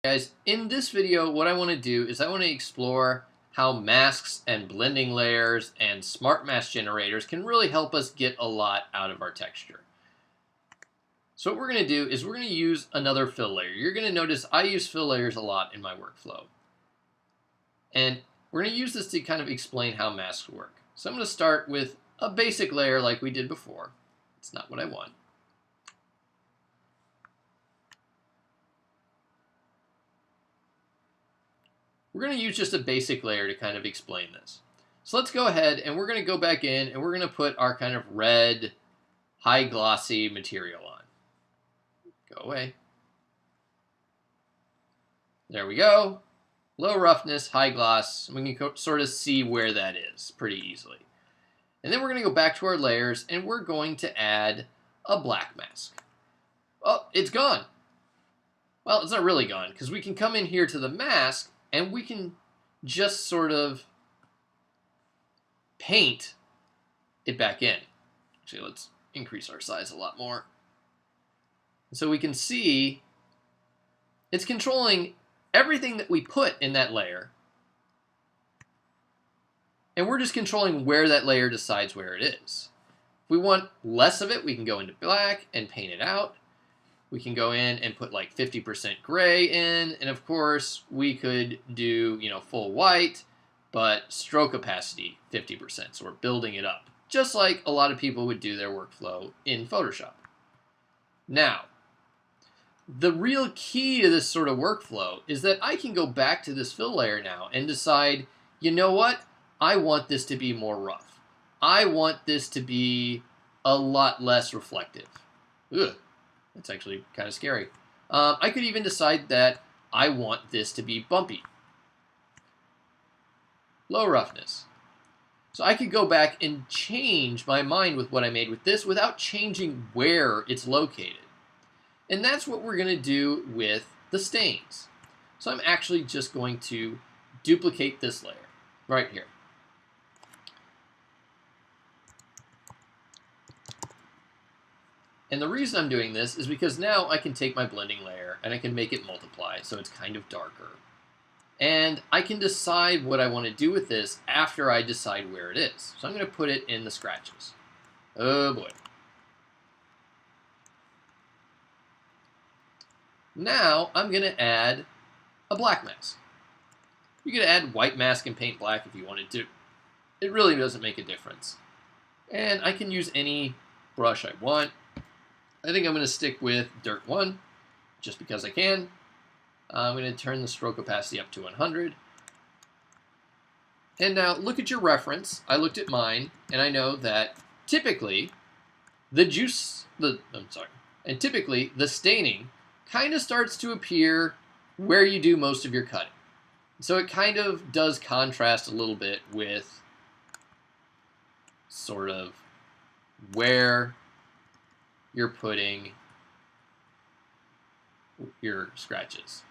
Guys, in this video, what I want to do is I want to explore how masks and blending layers and smart mask generators can really help us get a lot out of our texture. So what we're going to do is we're going to use another fill layer. You're going to notice I use fill layers a lot in my workflow. And we're going to use this to kind of explain how masks work. So I'm going to start with a basic layer like we did before. It's not what I want. We're going to use just a basic layer to kind of explain this. So let's go ahead and we're going to go back in and we're going to put our kind of red, high glossy material on. Go away. There we go. Low roughness, high gloss. We can sort of see where that is pretty easily. And then we're going to go back to our layers and we're going to add a black mask. Oh, it's gone. Well, it's not really gone because we can come in here to the mask and we can just sort of paint it back in. Actually, let's increase our size a lot more. So we can see it's controlling everything that we put in that layer. And we're just controlling where that layer decides where it is. If we want less of it, we can go into black and paint it out. We can go in and put like 50% gray in, and of course we could do, full white, but stroke opacity 50%, so we're building it up, just like a lot of people would do their workflow in Photoshop. Now, the real key to this sort of workflow is that I can go back to this fill layer now and decide, you know what, I want this to be more rough. I want this to be a lot less reflective. Ugh. It's actually kind of scary. I could even decide that I want this to be bumpy. Low roughness. So I could go back and change my mind with what I made with this without changing where it's located. And that's what we're going to do with the stains. So I'm actually just going to duplicate this layer right here. And the reason I'm doing this is because now I can take my blending layer and I can make it multiply so it's kind of darker. And I can decide what I want to do with this after I decide where it is. So I'm going to put it in the scratches. Oh boy. Now I'm going to add a black mask. You could add white mask and paint black if you wanted to. It really doesn't make a difference. And I can use any brush I want. I think I'm going to stick with Dirt 1, just because I can. I'm going to turn the stroke opacity up to 100. And now look at your reference. I looked at mine, and I know that typically the staining kind of starts to appear where you do most of your cutting. So it kind of does contrast a little bit with sort of where you're putting your scratches.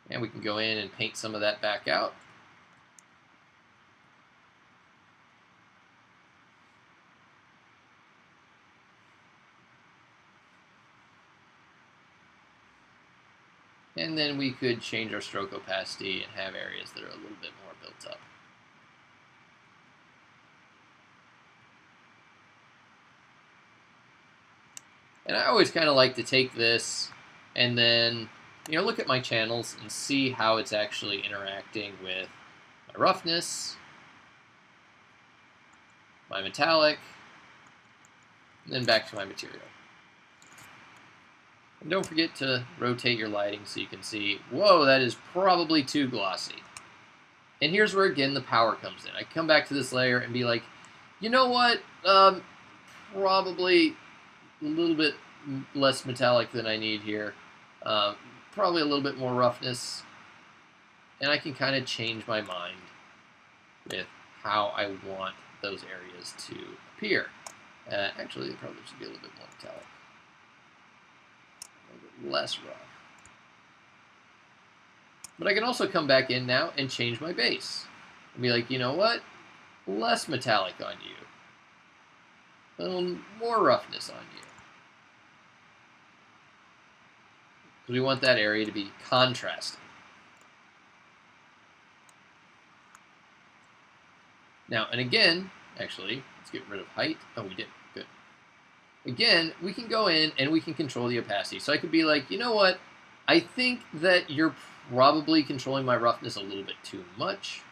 And we can go in and paint some of that back out. And then we could change our stroke opacity and have areas that are a little bit more built up. And I always kind of like to take this and then, look at my channels and see how it's actually interacting with my roughness, my metallic, and then back to my material. And don't forget to rotate your lighting so you can see, whoa, that is probably too glossy. And here's where, again, the power comes in. I come back to this layer and be like, you know what, probably a little bit less metallic than I need here. Probably a little bit more roughness. And I can kind of change my mind with how I want those areas to appear. Actually, it probably should be a little bit more metallic, a little bit less rough. But I can also come back in now and change my base. And be like, you know what? Less metallic on you. A little more roughness on you. Because we want that area to be contrasting. Now, and again, actually, let's get rid of height. Oh, we did. Good. Again, we can go in and we can control the opacity. So I could be like, you know what? I think that you're probably controlling my roughness a little bit too much.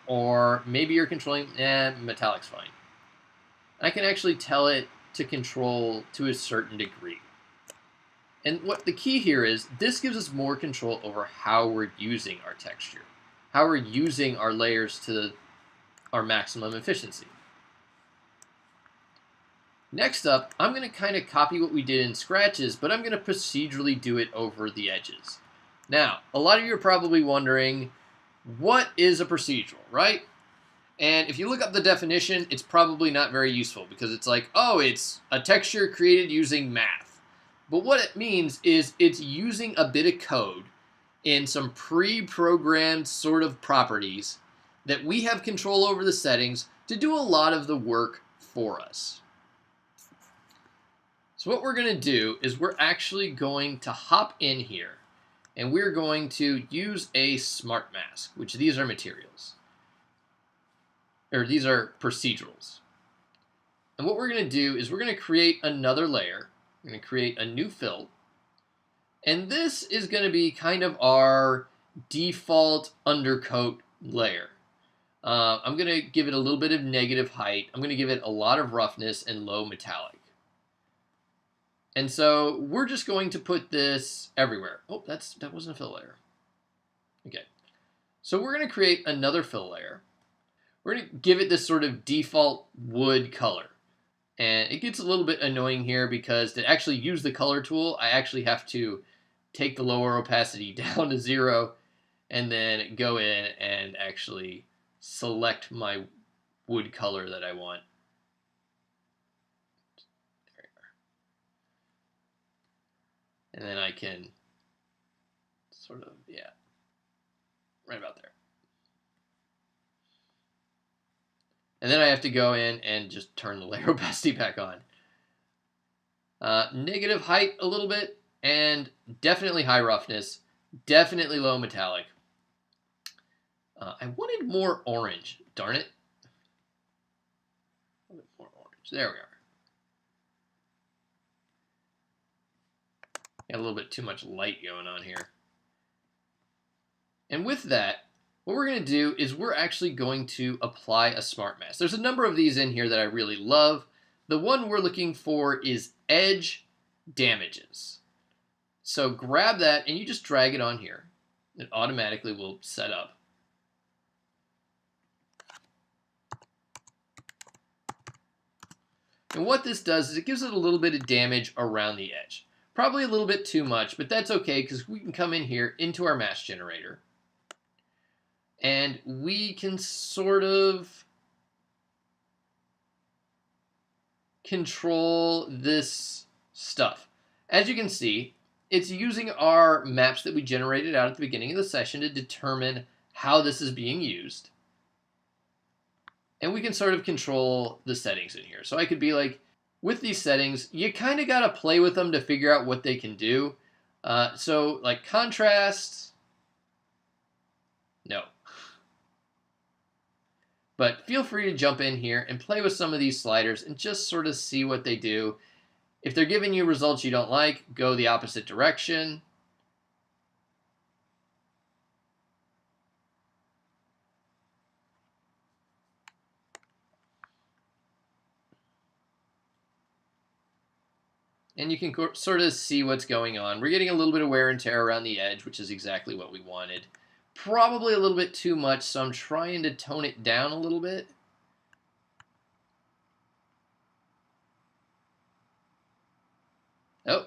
Or maybe you're controlling, metallic's fine. I can actually tell it to control to a certain degree. And what the key here is, this gives us more control over how we're using our texture, how we're using our layers to our maximum efficiency. Next up, I'm going to kind of copy what we did in Scratches, but I'm going to procedurally do it over the edges. Now, a lot of you are probably wondering, what is a procedural, right? And if you look up the definition, it's probably not very useful because it's like, oh, it's a texture created using math. But what it means is it's using a bit of code in some pre-programmed sort of properties that we have control over the settings to do a lot of the work for us. So what we're going to do is we're actually going to hop in here and we're going to use a smart mask, which these are materials. Or these are procedurals. And what we're going to do is we're going to create another layer. We're going to create a new fill. And this is going to be kind of our default undercoat layer. I'm going to give it a little bit of negative height. I'm going to give it a lot of roughness and low metallic. And so we're just going to put this everywhere. Oh, that wasn't a fill layer. Okay. So we're going to create another fill layer. We're going to give it this sort of default wood color. And it gets a little bit annoying here because to actually use the color tool, I actually have to take the lower opacity down to 0 and then go in and actually select my wood color that I want. There you are. And then I can sort of, yeah, right about there. And then I have to go in and just turn the layer opacity back on. Negative height a little bit, and definitely high roughness, definitely low metallic. I wanted more orange, darn it. A little bit more orange, there we are. Got a little bit too much light going on here. And with that, what we're going to do is we're actually going to apply a smart mask. There's a number of these in here that I really love. The one we're looking for is edge damages. So grab that and you just drag it on here. It automatically will set up. And what this does is it gives it a little bit of damage around the edge. Probably a little bit too much, but that's okay because we can come in here into our mask generator. And we can sort of control this stuff. As you can see, it's using our maps that we generated out at the beginning of the session to determine how this is being used. And we can sort of control the settings in here. So I could be like, with these settings, you kind of got to play with them to figure out what they can do. So like contrast, no. But feel free to jump in here and play with some of these sliders and just sort of see what they do. If they're giving you results you don't like, go the opposite direction. And you can sort of see what's going on. We're getting a little bit of wear and tear around the edge, which is exactly what we wanted. Probably a little bit too much, so I'm trying to tone it down a little bit. Oh.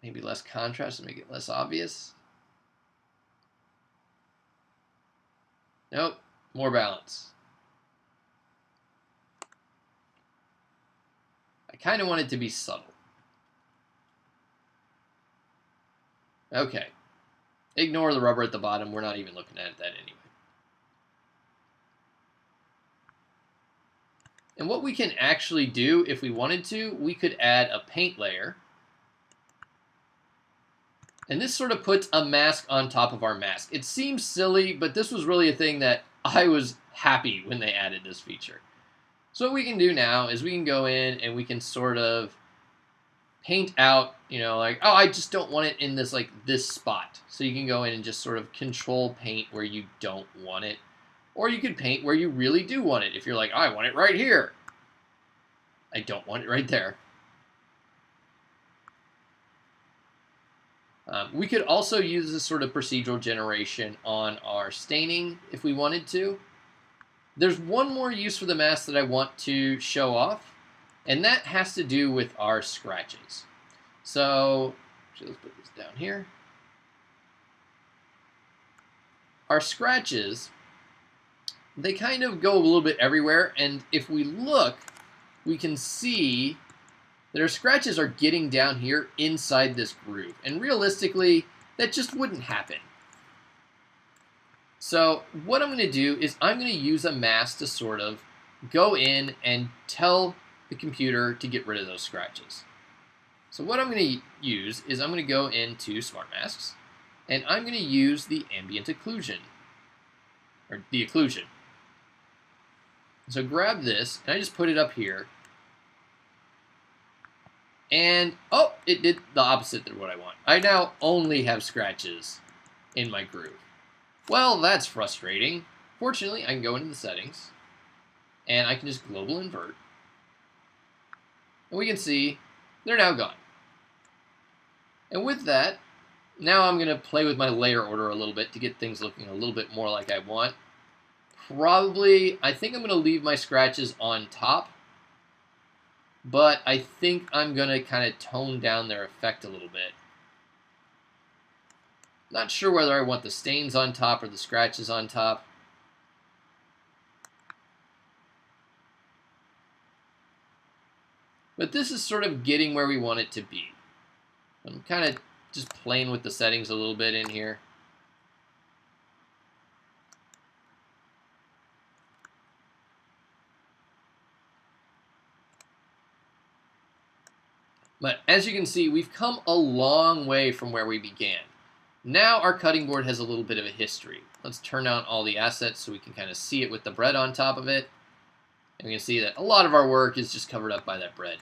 Maybe less contrast to make it less obvious. Nope, more balance. I kind of want it to be subtle. Okay. Ignore the rubber at the bottom. We're not even looking at that anyway. And what we can actually do, if we wanted to, we could add a paint layer. And this sort of puts a mask on top of our mask. It seems silly, but this was really a thing that I was happy when they added this feature. So what we can do now is we can go in and we can sort of paint out, you know, like, oh, I just don't want it in this, like, this spot. So you can go in and just sort of control paint where you don't want it. Or you could paint where you really do want it. If you're like, oh, I want it right here. I don't want it right there. We could also use this sort of procedural generation on our staining if we wanted to. There's one more use for the mask that I want to show off, and that has to do with our scratches. So let's put this down here. Our scratches, they kind of go a little bit everywhere, and if we look, we can see that our scratches are getting down here inside this groove. And realistically, that just wouldn't happen. So what I'm going to do is I'm going to use a mask to sort of go in and tell the computer to get rid of those scratches. So what I'm going to use is I'm going to go into Smart Masks, and I'm going to use the ambient occlusion, or the occlusion. So grab this, and I just put it up here. And, oh, it did the opposite of what I want. I now only have scratches in my groove. Well, that's frustrating. Fortunately, I can go into the settings, and I can just global invert. And we can see they're now gone. And with that, now I'm going to play with my layer order a little bit to get things looking a little bit more like I want. Probably, I think I'm going to leave my scratches on top, but I think I'm going to kind of tone down their effect a little bit. Not sure whether I want the stains on top or the scratches on top. But this is sort of getting where we want it to be. I'm kind of just playing with the settings a little bit in here. But as you can see, we've come a long way from where we began. Now our cutting board has a little bit of a history. Let's turn on all the assets so we can kind of see it with the bread on top of it. And we can see that a lot of our work is just covered up by that bread.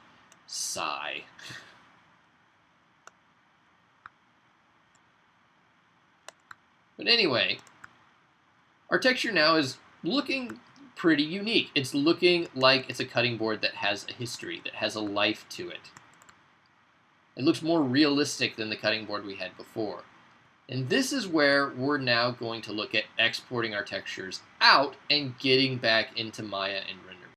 Sigh. But anyway, our texture now is looking pretty unique. It's looking like it's a cutting board that has a history, that has a life to it. It looks more realistic than the cutting board we had before. And this is where we're now going to look at exporting our textures out and getting back into Maya and Render.